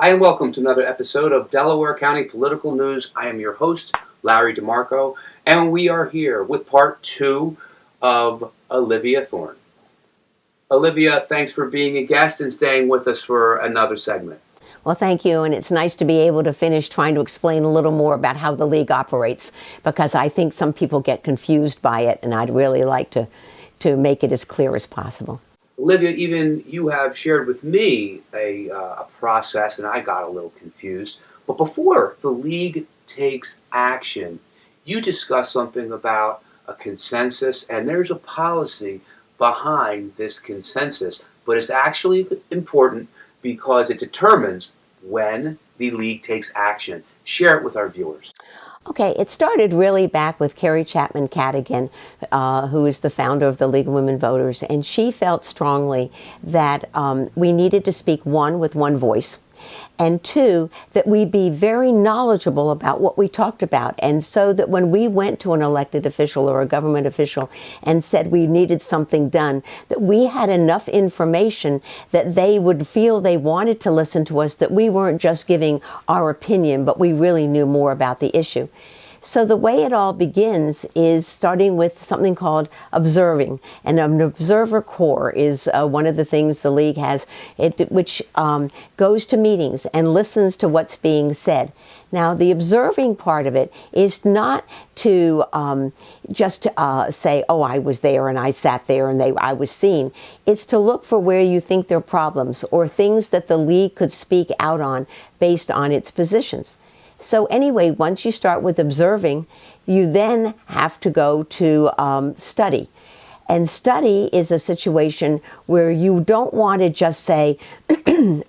Hi, and welcome to another episode of Delaware County Political News. I am your host, Larry DeMarco, and we are here with part 2 of Olivia Thorne. Olivia, thanks for being a guest and staying with us for another segment. Well, thank you, and it's nice to be able to finish trying to explain a little more about how the league operates, because I think some people get confused by it, and I'd really like to make it as clear as possible. Olivia, even you have shared with me a process, and I got a little confused. But before the league takes action, you discuss something about a consensus, and there's a policy behind this consensus. But it's actually important because it determines when the league takes action. Share it with our viewers. Okay, it started really back with Carrie Chapman Cadogan, who is the founder of the League of Women Voters, and she felt strongly that we needed to speak, one, with one voice, and two, that we be very knowledgeable about what we talked about. And so that when we went to an elected official or a government official and said we needed something done, that we had enough information that they would feel they wanted to listen to us, that we weren't just giving our opinion, but we really knew more about the issue. So the way it all begins is starting with something called observing. And an observer corps is one of the things the league has, which goes to meetings and listens to what's being said. Now, the observing part of it is not to just say, oh, I was there and I sat there and I was seen. It's to look for where you think there are problems or things that the league could speak out on based on its positions. So anyway, once you start with observing, you then have to go to study. And study is a situation where you don't want to just say,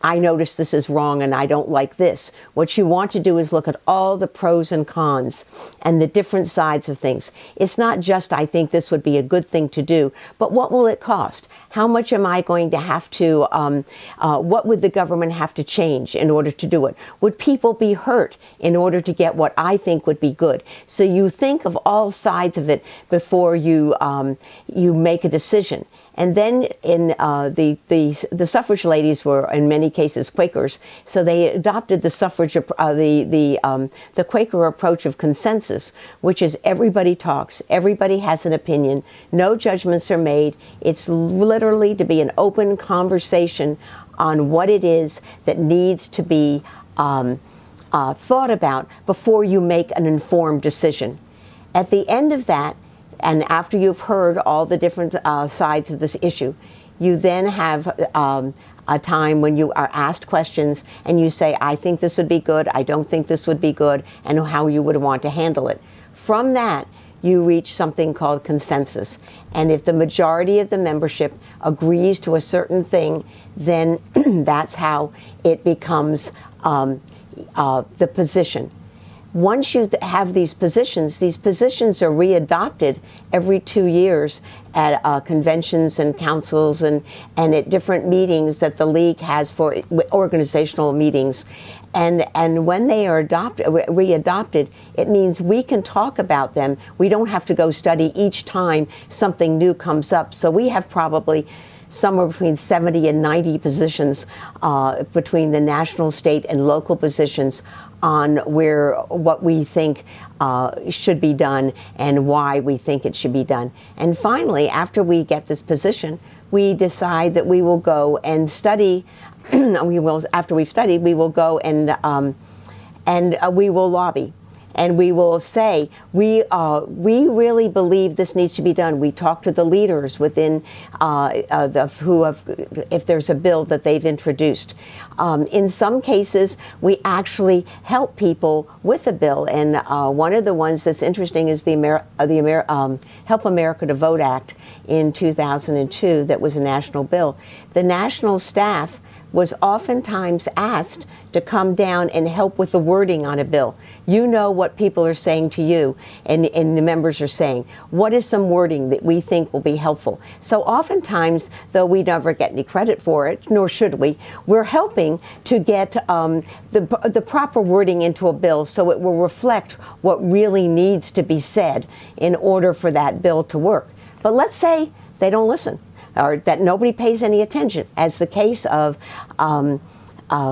I notice this is wrong and I don't like this. What you want to do is look at all the pros and cons and the different sides of things. It's not just, I think this would be a good thing to do, but what will it cost? How much am I going to have to, what would the government have to change in order to do it? Would people be hurt in order to get what I think would be good? So you think of all sides of it before you make a decision. And then in the suffrage ladies were in many cases Quakers, so they adopted the suffrage the Quaker approach of consensus, which is everybody talks, everybody has an opinion, no judgments are made. It's literally to be an open conversation on what it is that needs to be thought about before you make an informed decision. At the end of that, and after you've heard all the different sides of this issue, you then have a time when you are asked questions and you say, I think this would be good, I don't think this would be good, and how you would want to handle it. From that, you reach something called consensus. And if the majority of the membership agrees to a certain thing, then that's how it becomes the position. Once you have these positions are readopted every 2 years at conventions and councils and at different meetings that the league has for organizational meetings. And when they are readopted, it means we can talk about them. We don't have to go study each time something new comes up. So we have probably somewhere between 70 and 90 positions between the national, state, and local positions on what we think should be done and why we think it should be done. And finally, after we get this position, we decide that we will go and study. After we've studied, we will go and we will lobby. And we will say, we really believe this needs to be done. We talk to the leaders within if there's a bill that they've introduced. In some cases, we actually help people with a bill. And one of the ones that's interesting is the Help America to Vote Act in 2002 that was a national bill. The national staff was oftentimes asked to come down and help with the wording on a bill. You know what people are saying to you and the members are saying. What is some wording that we think will be helpful? So oftentimes, though we never get any credit for it, nor should we, we're helping to get the proper wording into a bill so it will reflect what really needs to be said in order for that bill to work. But let's say they don't listen, or that nobody pays any attention, as the case of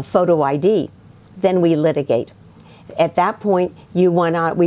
photo ID, then we litigate. At that point, we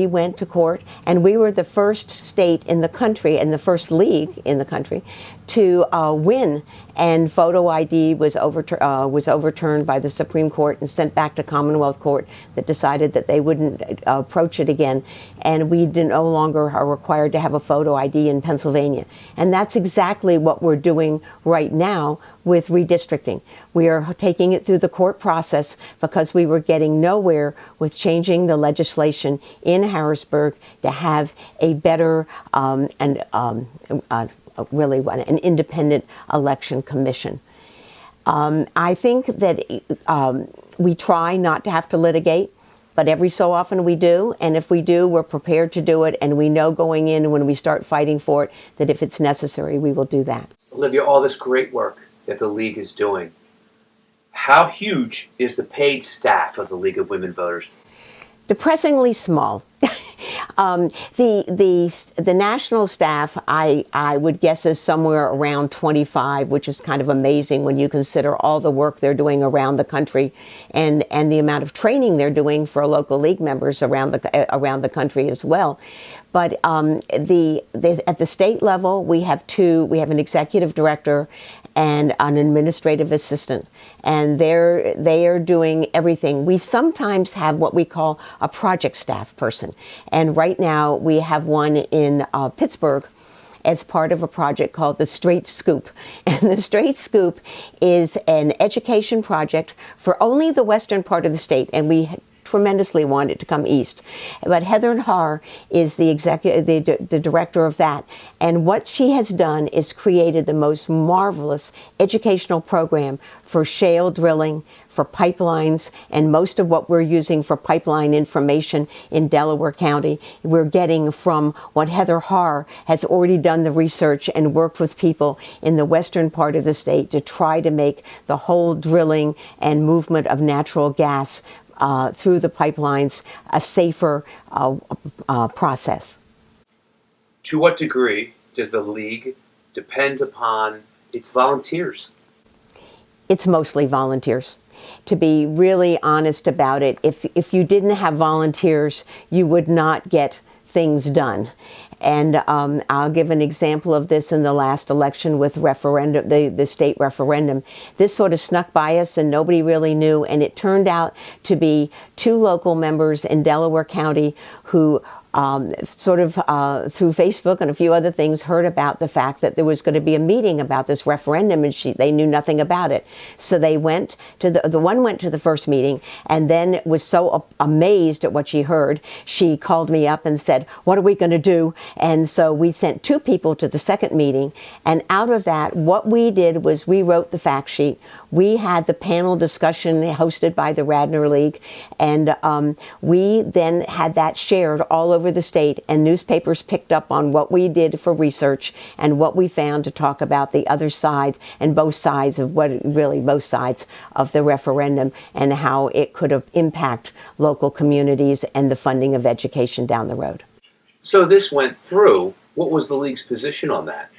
went to court, and we were the first state in the country and the first league in the country to win. And photo ID was overturned by the Supreme Court and sent back to Commonwealth Court that decided that they wouldn't approach it again. And we no longer are required to have a photo ID in Pennsylvania. And that's exactly what we're doing right now with redistricting. We are taking it through the court process because we were getting nowhere with changing the legislation in Harrisburg to have a better really an independent election commission. I think that we try not to have to litigate, but every so often we do. And if we do, we're prepared to do it. And we know going in when we start fighting for it that if it's necessary, we will do that. Olivia, all this great work that the League is doing, how huge is the paid staff of the League of Women Voters? Depressingly small. The national staff, I would guess, is somewhere around 25, which is kind of amazing when you consider all the work they're doing around the country and the amount of training they're doing for local league members around the country as well. But at the state level, we have an executive director and an administrative assistant, and they are doing everything. We sometimes have what we call a project staff person, and right now we have one in Pittsburgh as part of a project called the Straight Scoop. And the Straight Scoop is an education project for only the western part of the state, and we tremendously want it to come east. But Heather Haar is the director of that. And what she has done is created the most marvelous educational program for shale drilling, for pipelines, and most of what we're using for pipeline information in Delaware County, we're getting from what Heather Haar has already done the research and worked with people in the western part of the state to try to make the whole drilling and movement of natural gas through the pipelines a safer process. To what degree does the League depend upon its volunteers? It's mostly volunteers. To be really honest about it, if you didn't have volunteers, you would not get things done. And I'll give an example of this in the last election with referendum, the state referendum. This sort of snuck by us and nobody really knew. And it turned out to be two local members in Delaware County who through Facebook and a few other things, heard about the fact that there was going to be a meeting about this referendum, and they knew nothing about it. So they went to the one went to the first meeting, and then was so amazed at what she heard, she called me up and said, "What are we going to do?" And so we sent two people to the second meeting, and out of that, what we did was we wrote the fact sheet. We had the panel discussion hosted by the Radnor League, and we then had that shared all over the state, and newspapers picked up on what we did for research and what we found to talk about the other side and both sides of both sides of the referendum and how it could impact local communities and the funding of education down the road. So this went through. What was the League's position on that?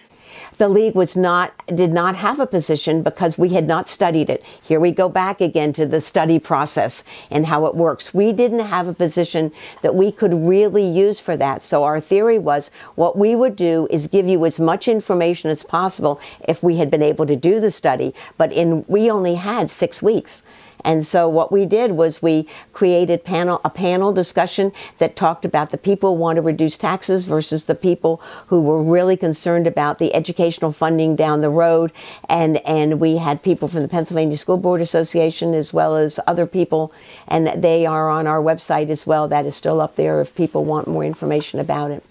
The League did not have a position because we had not studied it. Here we go back again to the study process and how it works. We didn't have a position that we could really use for that. So our theory was what we would do is give you as much information as possible if we had been able to do the study. But we only had 6 weeks. And so what we did was we created a panel discussion that talked about the people who want to reduce taxes versus the people who were really concerned about the educational funding down the road. And we had people from the Pennsylvania School Board Association as well as other people. And they are on our website as well. That is still up there if people want more information about it.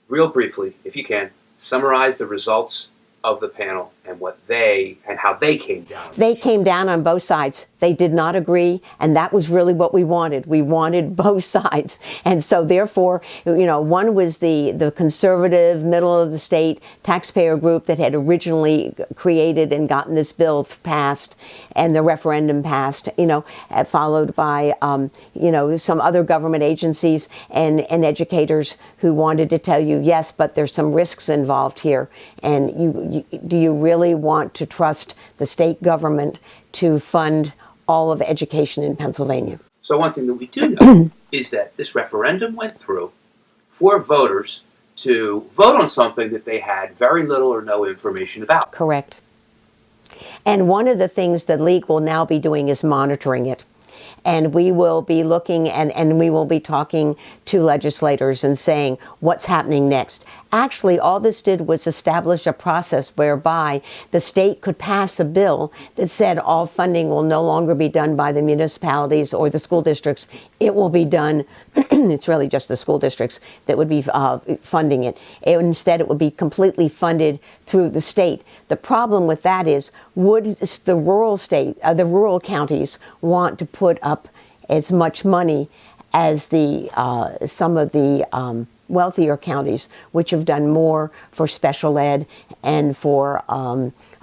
Real briefly, if you can, summarize the results of the panel and how they came down. They came down on both sides. They did not agree, and that was really what we wanted. We wanted both sides. And so therefore, one was the conservative, middle of the state taxpayer group that had originally created and gotten this bill passed and the referendum passed, followed by, some other government agencies and educators who wanted to tell you, yes, but there's some risks involved here. And do you really want to trust the state government to fund all of education in Pennsylvania. So one thing that we do know is that this referendum went through for voters to vote on something that they had very little or no information about. Correct. And one of the things the league will now be doing is monitoring it. And we will be looking and we will be talking to legislators and saying what's happening next. Actually, all this did was establish a process whereby the state could pass a bill that said all funding will no longer be done by the municipalities or the school districts. It will be done, it's really just the school districts that would be funding it. Instead, it would be completely funded through the state. The problem with that is, would the rural counties want to put up as much money as some of the wealthier counties, which have done more for special ed and for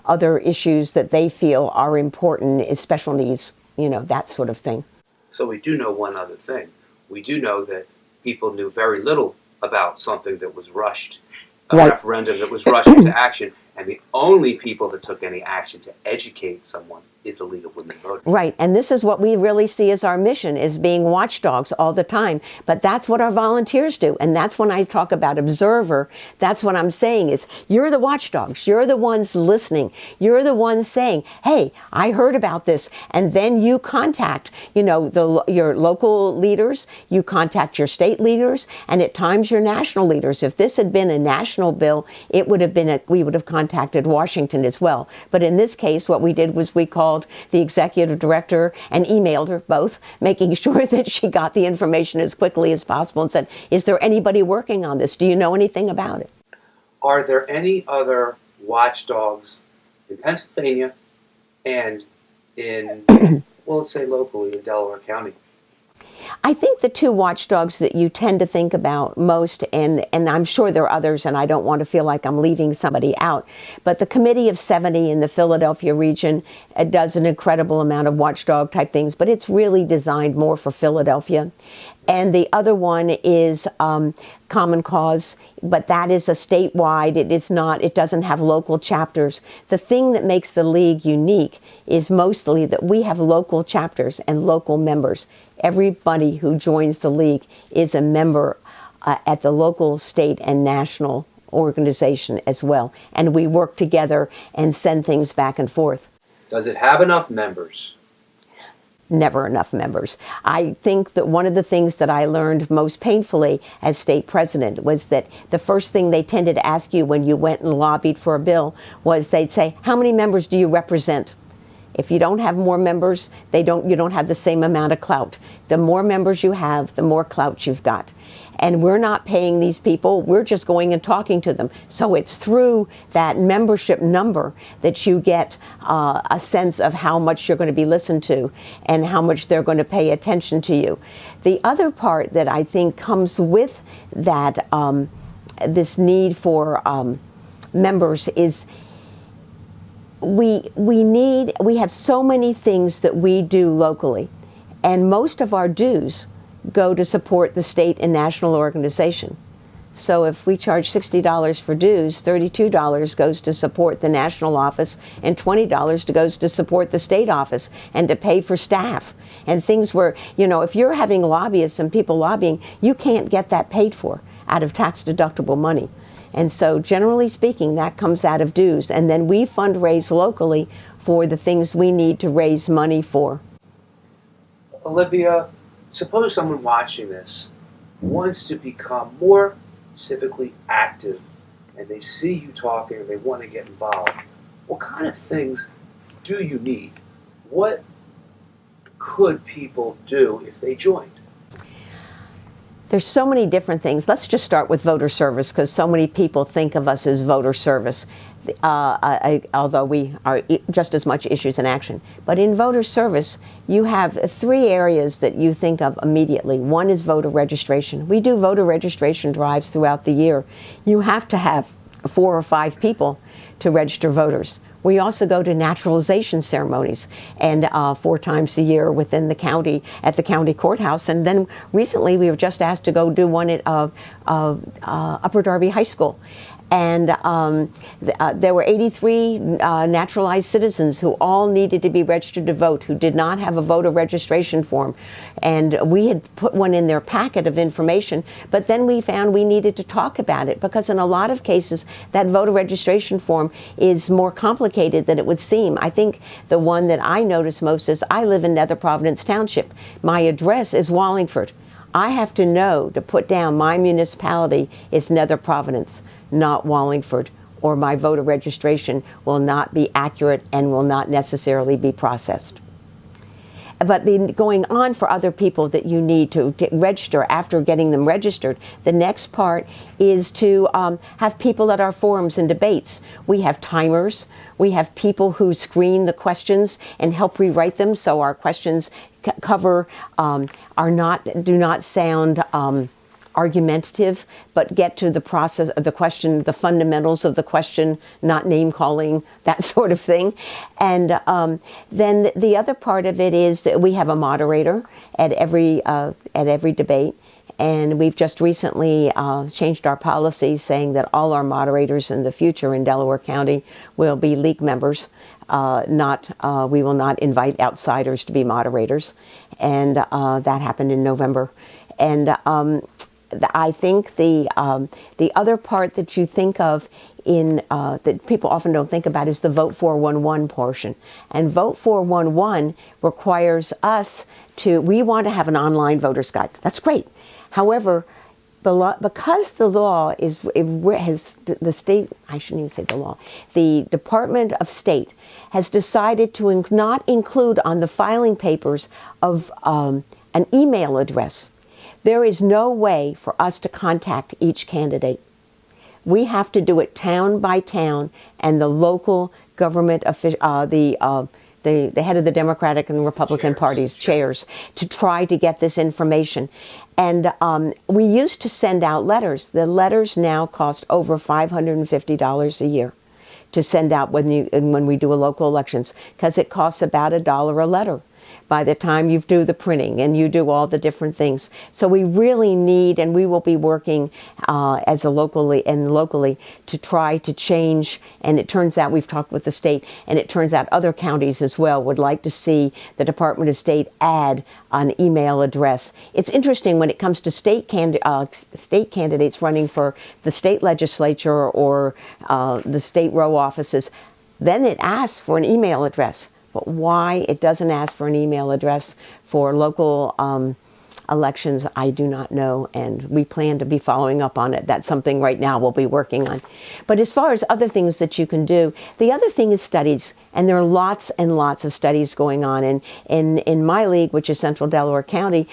other issues that they feel are important, as special needs, that sort of thing. So we do know one other thing. We do know that people knew very little about something that was rushed, a Right. referendum that was rushed into action, and the only people that took any action to educate someone is the League of Women Voters. Right, and this is what we really see as our mission, is being watchdogs all the time. But that's what our volunteers do, and that's when I talk about observer, that's what I'm saying is, you're the watchdogs, you're the ones listening, you're the ones saying, hey, I heard about this, and then you contact, your local leaders, you contact your state leaders, and at times your national leaders. If this had been a national bill, it would have been we would have contacted Washington as well. But in this case, what we did was we called the executive director and emailed her both, making sure that she got the information as quickly as possible and said, is there anybody working on this? Do you know anything about it? Are there any other watchdogs in Pennsylvania and in, well, let's say locally in Delaware County? I think the two watchdogs that you tend to think about most, and I'm sure there are others, and I don't want to feel like I'm leaving somebody out, but the Committee of 70 in the Philadelphia region does an incredible amount of watchdog type things, but it's really designed more for Philadelphia. And the other one is Common Cause, but that is a statewide. It doesn't have local chapters. The thing that makes the League unique is mostly that we have local chapters and local members. Everybody who joins the League is a member at the local, state, and national organization as well. And we work together and send things back and forth. Does it have enough members? Never enough members. I think that one of the things that I learned most painfully as state president was that the first thing they tended to ask you when you went and lobbied for a bill was they'd say, how many members do you represent? If you don't have more members, you don't have the same amount of clout. The more members you have, the more clout you've got. And we're not paying these people, we're just going and talking to them. So it's through that membership number that you get a sense of how much you're going to be listened to and how much they're going to pay attention to you. The other part that I think comes with that, this need for members is we have so many things that we do locally, and most of our dues go to support the state and national organization. So if we charge $60 for dues, $32 goes to support the national office and $20 goes to support the state office and to pay for staff and things where, if you're having lobbyists and people lobbying, you can't get that paid for out of tax deductible money. And so generally speaking, that comes out of dues. And then we fundraise locally for the things we need to raise money for. Olivia, suppose someone watching this wants to become more civically active and they see you talking and they want to get involved. What kind of things do you need? What could people do if they joined? There's so many different things. Let's just start with voter service, because so many people think of us as voter service, although we are just as much issues and action. But in voter service, you have three areas that you think of immediately. One is voter registration. We do voter registration drives throughout the year. You have to have 4 or 5 people to register voters. We also go to naturalization ceremonies, and 4 times a year within the county at the county courthouse. And then recently we were just asked to go do one at Upper Darby High School. And there were 83 naturalized citizens who all needed to be registered to vote, who did not have a voter registration form. And we had put one in their packet of information, but then we found we needed to talk about it, because in a lot of cases that voter registration form is more complicated than it would seem. I think the one that I notice most is I live in Nether Providence Township. My address is Wallingford. I have to know to put down my municipality is Nether Providence, not Wallingford, or my voter registration will not be accurate and will not necessarily be processed. But going on for other people that you need to register after getting them registered, the next part is to have people at our forums and debates. We have timers. We have people who screen the questions and help rewrite them so our questions do not sound argumentative, but get to the process of the question, the fundamentals of the question, not name calling, that sort of thing. And then the other part of it is that we have a moderator at every debate. And we've just recently changed our policy, saying that all our moderators in the future in Delaware County will be league members. We will not invite outsiders to be moderators. And that happened in November. And I think the other part that you think of that people often don't think about is the Vote 411 portion. And Vote 411 requires us we want to have an online voter's guide. That's great. However, because the law the state, I shouldn't even say the law, the Department of State has decided to not include on the filing papers of an email address. There is no way for us to contact each candidate. We have to do it town by town, and the local government official, the head of the Democratic and Republican parties, chairs, to try to get this information. And we used to send out letters. The letters now cost over $550 a year to send out when we do a local elections, because it costs about $1 a letter by the time you do the printing and you do all the different things. So we really need, and we will be working locally to try to change. And it turns out we've talked with the state, and it turns out other counties as well would like to see the Department of State add an email address. It's interesting when it comes to state candidates running for the state legislature or the state row offices, then it asks for an email address. But why it doesn't ask for an email address for local elections, I do not know, and we plan to be following up on it. That's something right now we'll be working on. But as far as other things that you can do, the other thing is studies, and there are lots and lots of studies going on. And in my league, which is Central Delaware County,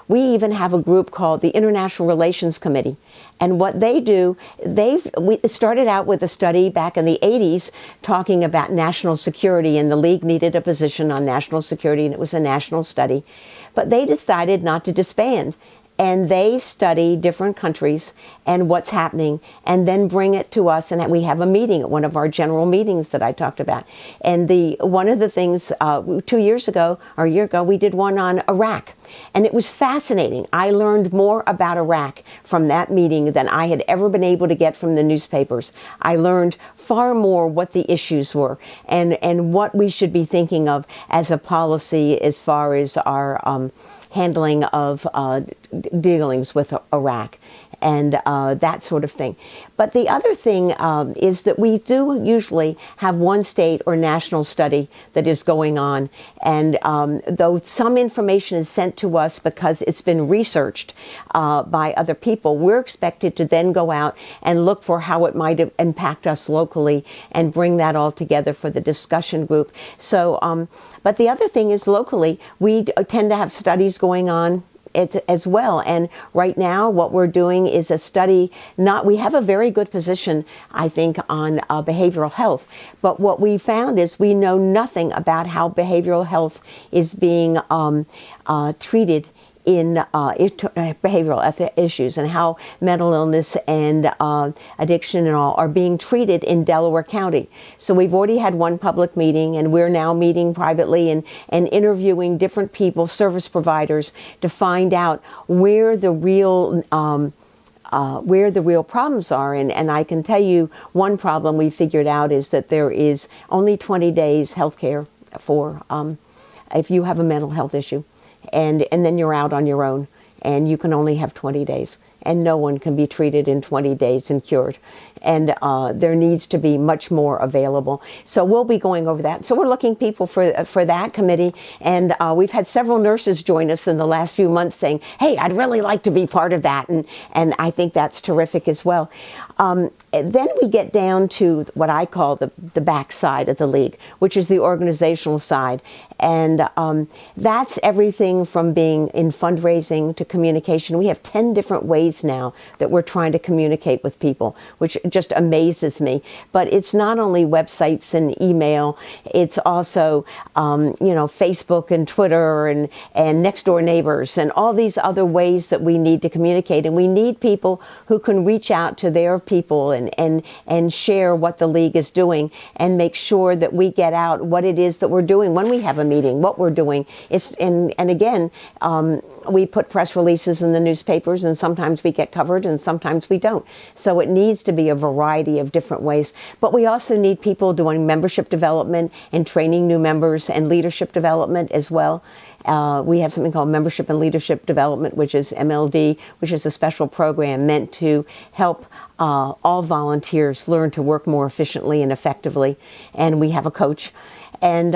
we even have a group called the International Relations Committee. And what they do, we started out with a study back in the 80s talking about national security, and the league needed a position on national security, and it was a national study. But they decided not to disband, and they study different countries and what's happening, and then bring it to us. And we have a meeting at one of our general meetings that I talked about. And one of the things 2 years ago, or a year ago, we did one on Iraq. And it was fascinating. I learned more about Iraq from that meeting than I had ever been able to get from the newspapers. I learned far more what the issues were and what we should be thinking of as a policy as far as our handling of dealings with Iraq and that sort of thing. But the other thing is that we do usually have one state or national study that is going on. And though some information is sent to us because it's been researched by other people, we're expected to then go out and look for how it might impact us locally and bring that all together for the discussion group. So, but the other thing is locally, we tend to have studies going on as well. And right now what we're doing is a study, we have a very good position, I think, on behavioral health. But what we found is we know nothing about how behavioral health is being treated in behavioral issues, and how mental illness and addiction and all are being treated in Delaware County. So we've already had one public meeting, and we're now meeting privately and interviewing different people, service providers, to find out where the real where the real problems are. And I can tell you one problem we figured out is that there is only 20 days health care for if you have a mental health issue, and then you're out on your own, and you can only have 20 days. And no one can be treated in 20 days and cured. And there needs to be much more available. So we'll be going over that. So we're looking people for that committee. And we've had several nurses join us in the last few months saying, hey, I'd really like to be part of that. And I think that's terrific as well. Then we get down to what I call the backside of the league, which is the organizational side. And that's everything from being in fundraising to communication. We have 10 different ways now that we're trying to communicate with people, which just amazes me. But it's not only websites and email, it's also, Facebook and Twitter and next door neighbors and all these other ways that we need to communicate. And we need people who can reach out to their people and share what the league is doing and make sure that we get out what it is that we're doing when we have a meeting, what we're doing. And again, we put press releases in the newspapers, and sometimes we get covered and sometimes we don't. So it needs to be a variety of different ways. But we also need people doing membership development and training new members and leadership development as well. We have something called Membership and Leadership Development, which is MLD, which is a special program meant to help all volunteers learn to work more efficiently and effectively. And we have a coach. And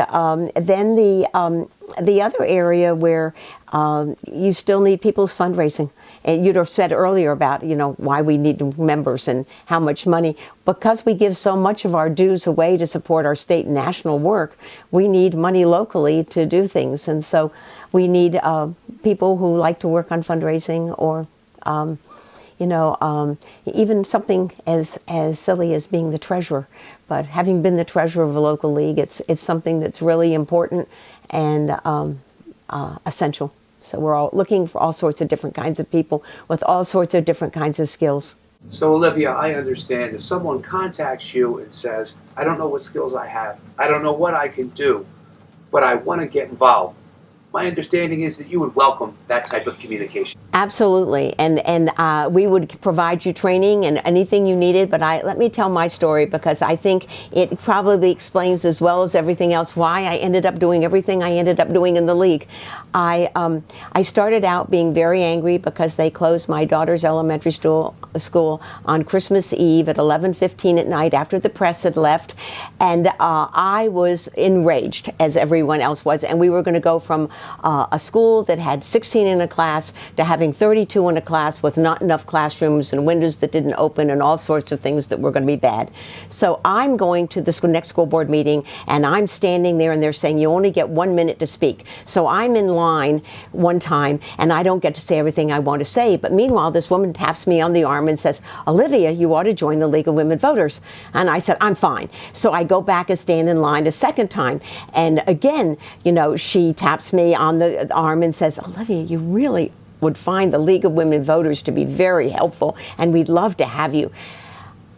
then the other area where you still need people's fundraising. And you'd have said earlier about, why we need members and how much money. Because we give so much of our dues away to support our state and national work, we need money locally to do things. And so we need people who like to work on fundraising or, even something as silly as being the treasurer. But having been the treasurer of a local league, it's something that's really important and essential. So we're all looking for all sorts of different kinds of people with all sorts of different kinds of skills. So Olivia, I understand if someone contacts you and says, I don't know what skills I have, I don't know what I can do, but I want to get involved. My understanding is that you would welcome that type of communication. Absolutely, and we would provide you training and anything you needed. But let me tell my story, because I think it probably explains as well as everything else why I ended up doing everything I ended up doing in the league. I started out being very angry because they closed my daughter's elementary school on Christmas Eve at 11:15 at night after the press had left, and I was enraged, as everyone else was. And we were going to go from a school that had 16 in a class to having 32 in a class with not enough classrooms and windows that didn't open and all sorts of things that were going to be bad. So I'm going to the next school board meeting, and I'm standing there, and they're saying you only get 1 minute to speak. So I'm in line one time, and I don't get to say everything I want to say. But meanwhile, this woman taps me on the arm and says, Olivia, you ought to join the League of Women Voters. And I said, I'm fine. So I go back and stand in line a second time. And again, she taps me on the arm and says, Olivia, you really would find the League of Women Voters to be very helpful, and we'd love to have you.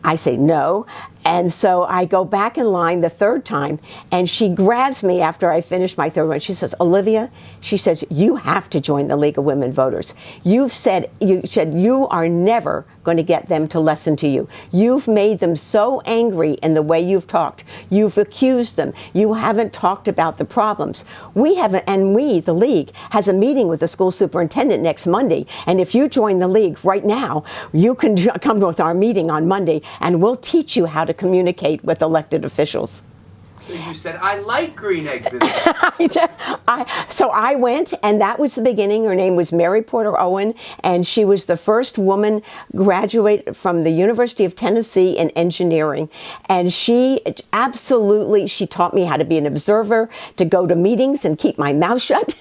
I say no. And so I go back in line the third time, and she grabs me after I finish my third one. She says, Olivia, she says, you have to join the League of Women Voters. You said you are never going to get them to listen to you. You've made them so angry in the way you've talked. You've accused them. You haven't talked about the problems. We haven't, and the league, has a meeting with the school superintendent next Monday. And if you join the league right now, you can come with our meeting on Monday, and we'll teach you how to communicate with elected officials. So you said, I like green eggs in it. So I went, and that was the beginning. Her name was Mary Porter Owen, and she was the first woman graduate from the University of Tennessee in engineering. And she taught me how to be an observer, to go to meetings and keep my mouth shut,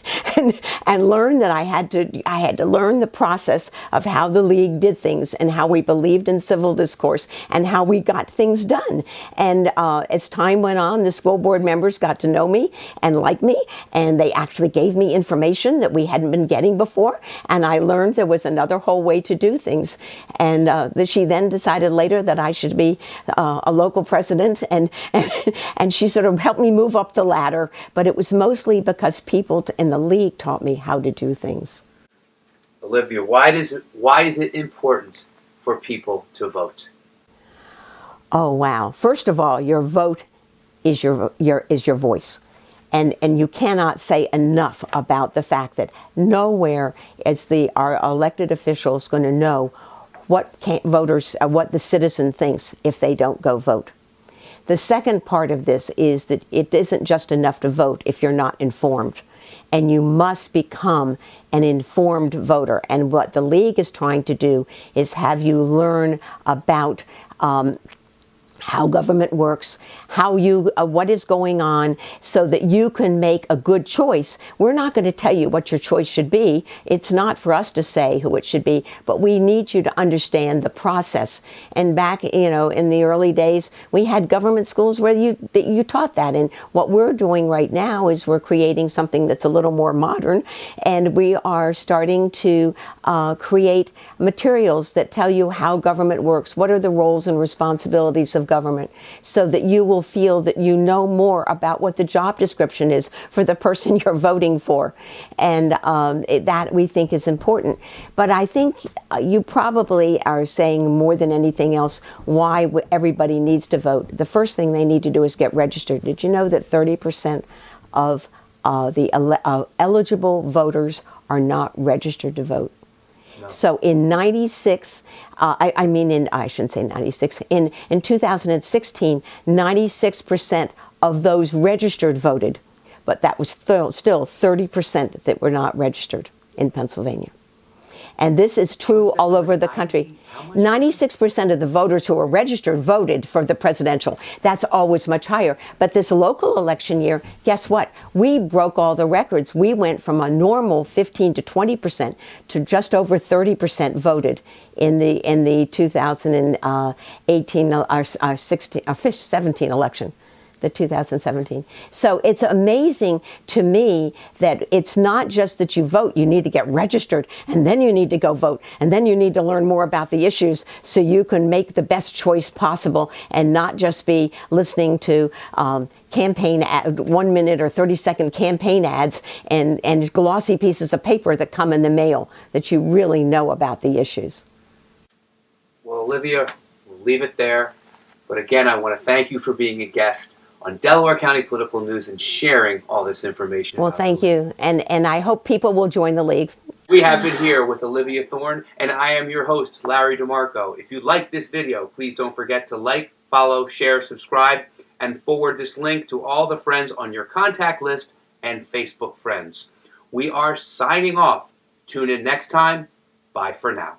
and learn that I had to learn the process of how the league did things and how we believed in civil discourse and how we got things done. And as time went on, the school board members got to know me and like me, and they actually gave me information that we hadn't been getting before, and I learned there was another whole way to do things. And she then decided later that I should be a local president, and she sort of helped me move up the ladder, but it was mostly because people in the league taught me how to do things. Olivia, why is it important for people to vote? Oh, wow. First of all, your vote is your voice. And you cannot say enough about the fact that nowhere is our elected officials going to know what the citizen thinks if they don't go vote. The second part of this is that it isn't just enough to vote if you're not informed. And you must become an informed voter. And what the League is trying to do is have you learn about how government works, what is going on, so that you can make a good choice. We're not going to tell you what your choice should be. It's not for us to say who it should be, but we need you to understand the process. And back, in the early days, we had government schools where you taught that. And what we're doing right now is we're creating something that's a little more modern, and we are starting to create materials that tell you how government works, what are the roles and responsibilities of government, so that you will feel that you know more about what the job description is for the person you're voting for. And that we think is important. But I think you probably are saying more than anything else why everybody needs to vote. The first thing they need to do is get registered. Did you know that 30% of the eligible voters are not registered to vote? No. So in 96, I shouldn't say 96, in 2016, 96% of those registered voted, but that was still 30% that were not registered in Pennsylvania. And this is true all over the country. 96% of the voters who are registered voted for the presidential. That's always much higher. But this local election year, guess what? We broke all the records. We went from a normal 15 to 20% to just over 30% voted in the 2018 or 17 election. The 2017. So it's amazing to me that it's not just that you vote, you need to get registered, and then you need to go vote, and then you need to learn more about the issues so you can make the best choice possible and not just be listening to campaign 1 minute or 30-second campaign ads and glossy pieces of paper that come in the mail, that you really know about the issues. Well, Olivia, we'll leave it there. But again, I want to thank you for being a guest on Delaware County Political News and sharing all this information. Well, thank you. And I hope people will join the League. We have been here with Olivia Thorne, and I am your host, Larry DeMarco. If you like this video, please don't forget to like, follow, share, subscribe, and forward this link to all the friends on your contact list and Facebook friends. We are signing off. Tune in next time. Bye for now.